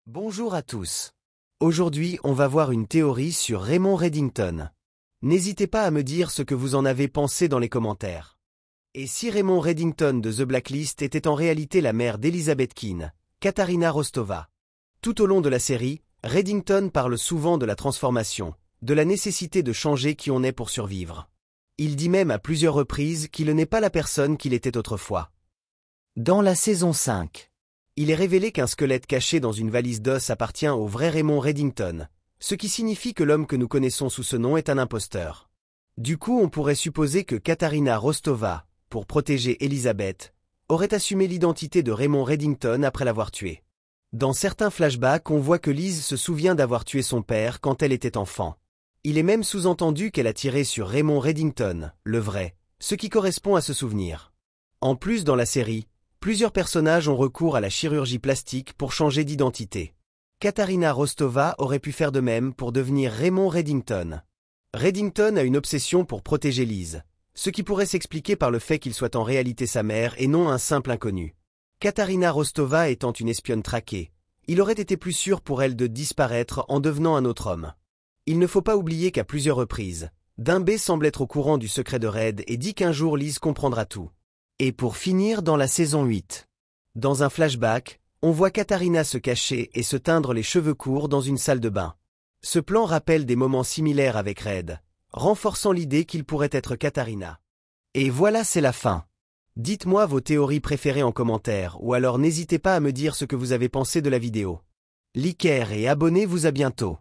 Bonjour à tous. Aujourd'hui, on va voir une théorie sur Raymond Reddington. N'hésitez pas à me dire ce que vous en avez pensé dans les commentaires. Et si Raymond Reddington de The Blacklist était en réalité la mère d'Elizabeth Keane, Katarina Rostova? Tout au long de la série, Reddington parle souvent de la transformation, de la nécessité de changer qui on est pour survivre. Il dit même à plusieurs reprises qu'il n'est pas la personne qu'il était autrefois. Dans la saison 5, il est révélé qu'un squelette caché dans une valise d'os appartient au vrai Raymond Reddington, ce qui signifie que l'homme que nous connaissons sous ce nom est un imposteur. Du coup, on pourrait supposer que Katarina Rostova, pour protéger Elizabeth, aurait assumé l'identité de Raymond Reddington après l'avoir tué. Dans certains flashbacks, on voit que Liz se souvient d'avoir tué son père quand elle était enfant. Il est même sous-entendu qu'elle a tiré sur Raymond Reddington, le vrai, ce qui correspond à ce souvenir. En plus, dans la série, plusieurs personnages ont recours à la chirurgie plastique pour changer d'identité. Katarina Rostova aurait pu faire de même pour devenir Raymond Reddington. Reddington a une obsession pour protéger Liz, ce qui pourrait s'expliquer par le fait qu'il soit en réalité sa mère et non un simple inconnu. Katarina Rostova étant une espionne traquée, il aurait été plus sûr pour elle de disparaître en devenant un autre homme. Il ne faut pas oublier qu'à plusieurs reprises, Dimbé semble être au courant du secret de Red et dit qu'un jour Liz comprendra tout. Et pour finir dans la saison 8. Dans un flashback, on voit Katarina se cacher et se teindre les cheveux courts dans une salle de bain. Ce plan rappelle des moments similaires avec Red, renforçant l'idée qu'il pourrait être Katarina. Et voilà, c'est la fin. Dites-moi vos théories préférées en commentaire ou alors n'hésitez pas à me dire ce que vous avez pensé de la vidéo. Likez et abonnez-vous, à bientôt.